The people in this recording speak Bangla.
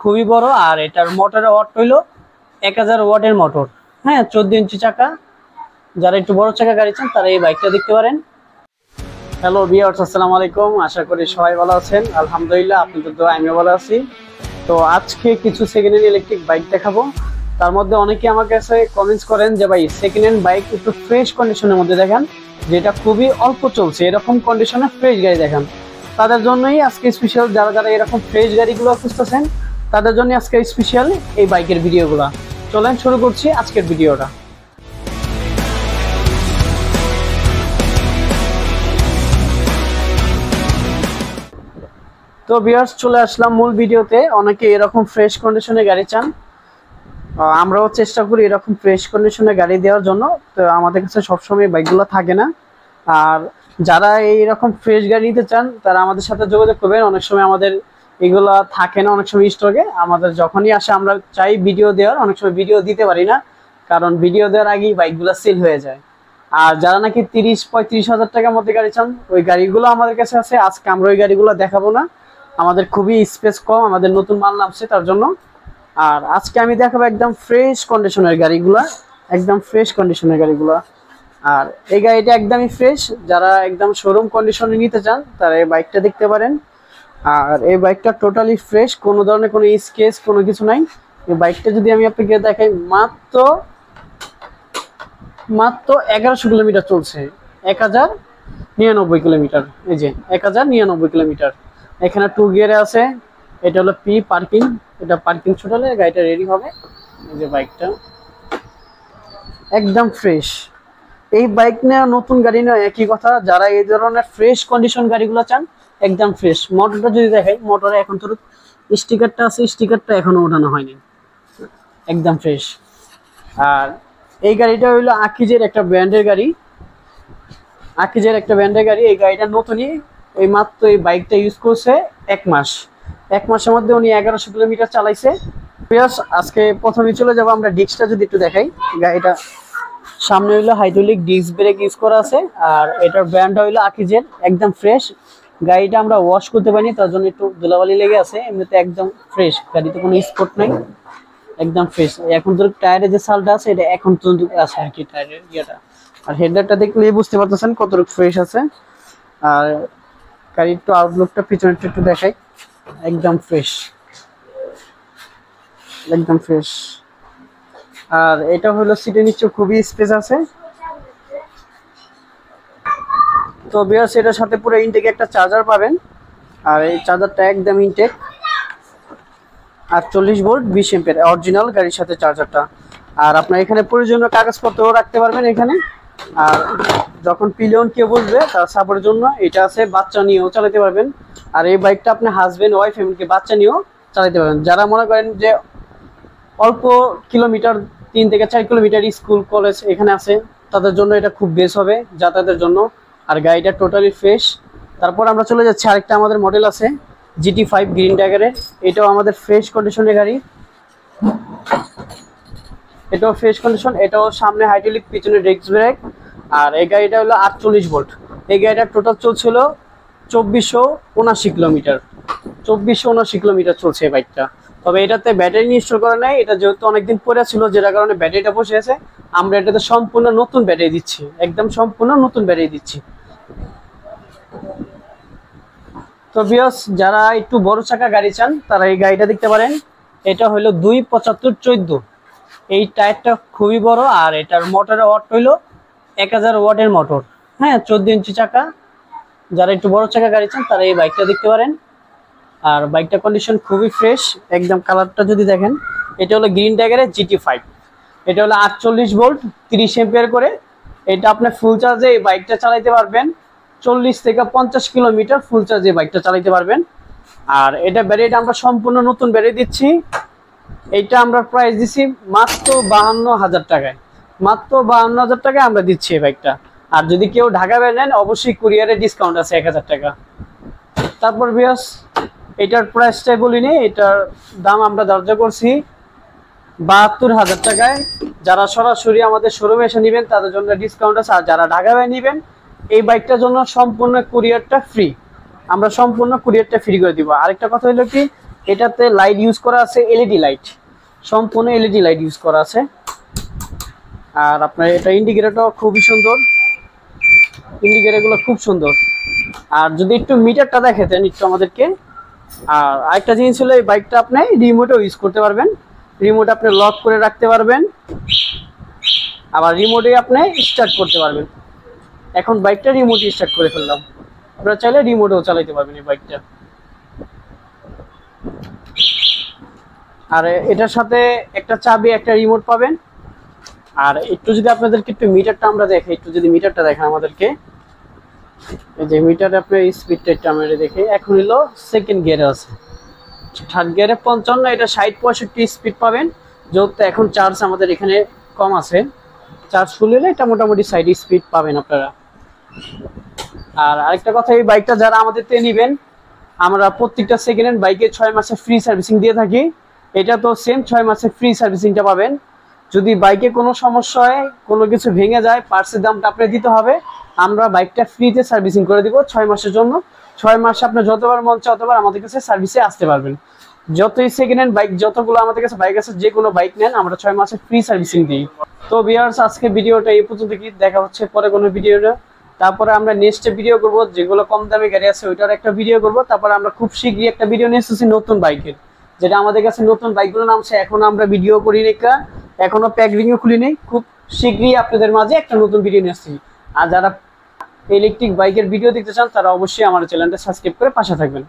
খুবই বড় আর এটার মোটরের ওয়াট হইলো 1000 ওয়াটের মোটর। হ্যাঁ, 14 ইঞ্চি চাকা। যারা একটু বড় চাকা গাড়ি চান তারা এই বাইকটা দেখতে পারেন। হ্যালো ভিউয়ার্স, আসসালামু আলাইকুম। আশা করি সবাই ভালো আছেন। আলহামদুলিল্লাহ, আপনাদের দোয়া আমিও ভালো আছি। তো আজকে কিছু সেকেন্ড হ্যান্ড ইলেকট্রিক বাইক দেখাবো। তার মধ্যে অনেকে আমার কাছে কমেন্টস করেন যে ভাই সেকেন্ড হ্যান্ড বাইক একটু ফ্রেশ কন্ডিশনের মধ্যে দেখান, যেটা খুবই অল্প চলছে, এরকম কন্ডিশনে ফ্রেশ গাড়ি দেখান। তাদের জন্যই আজকে স্পেশাল, যারা যারা এরকম ফ্রেশ গাড়িগুলো খুঁজতেছেন তাদের জন্য আজকে স্পেশাল এই বাইকের ভিডিওগুলো। চলেন শুরু করছি আজকের ভিডিওটা। তো ভিউয়ার্স, চলে আসলাম মূল ভিডিওতে। অনেকে এরকম ফ্রেশ কন্ডিশনে গাড়ি চান, আমরাও চেষ্টা করি এরকম ফ্রেশ কন্ডিশনে গাড়ি দেওয়ার জন্য। তো আমাদের কাছে সবসময় বাইকগুলো থাকে না, আর যারা এইরকম ফ্রেশ গাড়ি নিতে চান তারা আমাদের সাথে যোগাযোগ করবেন। অনেক সময় আমাদের এগুলো থাকে না, অনেক সময় স্টকে আমাদের যখনই আসে আমরা চাই ভিডিও দেওয়ার, অনেক সময় ভিডিও দিতে পারি না, কারণ ভিডিও দেওয়ার আগেই বাইকগুলো সেল হয়ে যায়। আর যারা নাকি 30-35 হাজার টাকার মধ্যে গাড়ি চান, ওই গাড়িগুলো আমাদের কাছে আছে। আজকে আমরা ওই গাড়িগুলো দেখাবো না, আমাদের খুবই স্পেস কম, আমাদের নতুন মাল নামছে তার জন্য। আর আজকে আমি দেখাবো একদম ফ্রেশ কন্ডিশনের গাড়িগুলা, একদম ফ্রেশ কন্ডিশনের গাড়িগুলা। আর এই গাড়িটা একদমই ফ্রেশ। যারা একদম শোরুম কন্ডিশনে নিতে চান তারা এই বাইকটা দেখতে পারেন। আর এই বাইকটা টোটালি ফ্রেশ, কোনো ধরনের কোনো স্কেচ কোনো কিছু নাই। এই বাইকটা যদি আমি আপনাকে দেখাই, মাত্র 1100 কিলোমিটার চলছে। 1099 কিলোমিটার। এই যে 1099 কিলোমিটার। এখানে 2 গিয়ারে আছে। এটা হলো পি পার্কিং, এটা পার্কিং ছোটালে গাড়িটা রেডি হবে। এই যে বাইকটা একদম ফ্রেশ। এই বাইক নেওয়া নতুন গাড়ি নয়, একই কথা। যারা এই ধরনের ফ্রেশ কন্ডিশন গাড়িগুলো চান একদম ফ্রেশ। মোটরটা যদি দেখাই, মোটরে এখন তো স্টিকারটা আছে, স্টিকারটা এখনো ওঠানো হয়নি, একদম ফ্রেশ। আর এই গাড়িটা হইলো আকিজের একটা ব্র্যান্ডের গাড়ি, আকিজের একটা ব্র্যান্ডের গাড়ি। এই গাড়িটা নতুনই, এই মাত্র এই বাইকটা ইউজ করছে 1 মাস। 1 মাসের মধ্যে উনি 1100 কিলোমিটার চালাইছে। আজকে প্রথমে চলে যাবো আমরা ডিস্কটা যদি একটু দেখাই। গাড়িটা সামনে হইলো হাইড্রোলিক ডিস্ক ব্রেক ইউজ করা আছে, আর এটার ব্র্যান্ড হইলো আকিজের, একদম ফ্রেশ। গাড়িটা আমরা ওয়াশ করতে পারিনি, তার জন্য একটু ধুলাবালি লেগে আছে। এমনিতে একদম ফ্রেশ, গাড়িতে কোনো স্পট নাই, একদম ফ্রেশ। এখন তো টায়ারের যে সালটা আছে এটা এখন পর্যন্ত আছে আর কি, টায়ারের ইয়েটা। আর হেডলাইটটা দেখলেই বুঝতে পারতেছেন কতটুকু ফ্রেশ আছে। আর গাড়ির একটু আউটলুকটা পিছনে একটু দেখাই, একদম ফ্রেশ, একদম ফ্রেশ। আর এটা হলো সিটের নিচে খুবই স্পেস আছে। তো ভিউয়ার্স, এটার সাথে পুরো ইনটেক একটা চার্জার পাবেন, আর এই চার্জারটা একদম ইনটেক। আর 40 ভোল্ট 20 এম্পিয়ার অরিজিনাল গাড়ির সাথে চার্জারটা। আর আপনার এখানে প্রয়োজনীয় কাগজপত্রও রাখতে পারবেন এখানে। আর যখন পিলিয়ন কেউ বসবে তার সাপোর্টের জন্য এটা আছে, বাচ্চা নিয়েও চালাতে পারবেন। আর এই বাইকটা আপনি হাজবেন্ড ওয়াইফ এমনকি বাচ্চা নিয়েও চালাতে পারবেন। যারা মনে করেন যে অল্প কিলোমিটার, 3 থেকে 4 কিলোমিটার স্কুল কলেজ এখানে আছে, তাদের জন্য এটা খুব বেস্ট হবে যাতায়াতের জন্য। আর গাড়িটা টোটালি ফ্রেশ। তারপর আমরা চলে যাচ্ছি, আরেকটা আমাদের মডেল আছে GT5 গ্রিন টাইগারের। এটাও আমাদের ফ্রেশ কন্ডিশনের গাড়ি, এটাও ফ্রেশ কন্ডিশন। এটাও সামনে হাইড্রোলিক, পিছনে ডিস্ক ব্রেক। আর এই গাড়িটা হলো 48 ভোল্ট। এই গাড়িটা টোটাল চলছিল 2479 কিলোমিটার, 2479 কিলোমিটার চলছে এই বাইকটা। তবে এটাতে ব্যাটারি ইনস্টল করা নাই, এটা যেহেতু অনেকদিন পরে ছিল, যেটার কারণে ব্যাটারিটা বসে আছে। আমরা এটাতে সম্পূর্ণ নতুন ব্যাটারি দিচ্ছি, একদম সম্পূর্ণ নতুন ব্যাটারি দিচ্ছি। তো ভিউয়ার্স, যারা একটু বড় চাকা গাড়ি চান তারা এই গাড়িটা দেখতে পারেন। এটা হলো 275/14। এই টায়ারটা খুবই বড়, আর এটার মোটরের ওয়াট হইলো 1000 ওয়াটের মোটর। হ্যাঁ, 14 ইঞ্চি চাকা। যারা একটু বড় চাকা গাড়ি চান তারা এই বাইকটা দেখতে পারেন। আর বাইকটা কন্ডিশন খুবই ফ্রেশ, একদম। কালারটা যদি দেখেন, এটা হলো গ্রিন টাইগারের GT5। এটা হলো 48 ভোল্ট 30 এম্পিয়ার করে। এটা আপনি ফুল চার্জে এই বাইকটা চালাতে পারবেন, 40 থেকে 50 কিলোমিটার ফুল চার্জে বাইকটা চালাতে পারবেন। আর এটা ব্যাটারিটা আমরা সম্পূর্ণ নতুন ব্যাটারি দিচ্ছি। এইটা আমরা প্রাইস দিচ্ছি মাত্র 52,000 টাকায়, মাত্র 52,000 টাকায় আমরা দিচ্ছি এই বাইকটা। আর যদি কেউ ঢাকা বাইরে নেন অবশ্যই কুরিয়ারে ডিসকাউন্ট আছে 1000 টাকা। তারপর ভিউয়ার্স, এটার প্রাইসটাই বলিনি, এটার দাম আমরা ধার্য করছি 72,000 টাকায়। যারা সরাসরি আমাদের শোরুমে এসে নেবেন তাদের জন্য ডিসকাউন্ট আছে। আর যারা ঢাকা বাইরে নেবেন এই বাইকটার জন্য সম্পূর্ণ কুরিয়ারটা ফ্রি, আমরা সম্পূর্ণ কুরিয়ারটা ফ্রি করে দিব। আরেকটা কথা হলো কি, এটাতে লাইট ইউজ করা আছে এলইডি লাইট, সম্পূর্ণ এলইডি লাইট ইউজ করা আছে। আর আপনার এটা ইন্ডিকেটরটাও খুবই সুন্দর, ইন্ডিকেটরগুলো খুব সুন্দর। আর যদি একটু মিটারটা দেখাতেন একটু আমাদেরকে। আর আরেকটা জিনিস হলো এই বাইকটা আপনি রিমোটও ইউজ করতে পারবেন, রিমোট আপনি লক করে রাখতে পারবেন, আবার রিমোটে আপনি স্টার্ট করতে পারবেন। এখন বাইকটা রিমোটে স্টার্ট করে ফেললাম, আপনারা চাইলে রিমোটেও চালাতে পারবেন এই বাইকটা। আর এটার সাথে একটা চাবি, একটা রিমোট পাবেন। আর একটু যদি আপনাদেরকে একটু মিটারটা আমরা দেখি, একটু যদি মিটারটা দেখেন আমাদেরকে, এই যে মিটারে আপনার স্পিডটা একটু আমরা দেখি। এখন হলো সেকেন্ড গিয়ারে আছে, থার্ড গিয়ারে 55, এটা 60-65 স্পিড পাবেন। যেহেতু এখন চার্জ আমাদের এখানে কম আছে, চার্জ ফুল হলে এটা মোটামুটি 60 স্পিড পাবেন আপনারা। আর আরেকটা কথা, এই বাইকটা যারা আমাদের থেকে নেবেন, আমরা প্রত্যেকটা সেকেন্ড হ্যান্ড বাইকে 6 মাসের ফ্রি সার্ভিসিং দিয়ে থাকি। এটা তো সেম 6 মাসের ফ্রি সার্ভিসিংটা পাবেন। যদি বাইকে কোনো সমস্যা হয়, কোনো কিছু ভেঙে যায়, পার্টসের দামটা আপনার দিতে হবে। আমরা বাইকটা ফ্রিতে সার্ভিসিং করে দিব 6 মাসের জন্য। 6 মাসে আপনার যতবার মন চায় ততবার আমাদের কাছে সার্ভিসে আসতে পারবেন। যতই সেকেন্ড হ্যান্ড বাইক, যতগুলো আমাদের কাছে বাইক আছে, যে কোনো বাইক নেন আমরা 6 মাসে ফ্রি সার্ভিসিং দিই। তো ভিউয়ার্স, আজকে ভিডিওটা এই পর্যন্ত, কি দেখা হচ্ছে পরে কোনো ভিডিওটা। তারপরে আমরা নেক্সট ভিডিও করব, যেগুলো কম দামে গাড়ি আছে ওইটার একটা ভিডিও করব। তারপরে আমরা খুব শীঘ্রই একটা ভিডিও নিয়ে এসেছি নতুন বাইকের, যেটা আমাদের কাছে নতুন বাইকগুলো নামছে। এখন আমরা ভিডিও করি নি, এখনো প্যাকেজিংও খুলি নেই। খুব শীঘ্রই আপনাদের মাঝে একটা নতুন ভিডিও নিয়ে আসছি। আর যারা ইলেকট্রিক বাইকের ভিডিও দেখতে চান তারা অবশ্যই আমার চ্যানেলটা সাবস্ক্রাইব করে পাশে থাকবেন।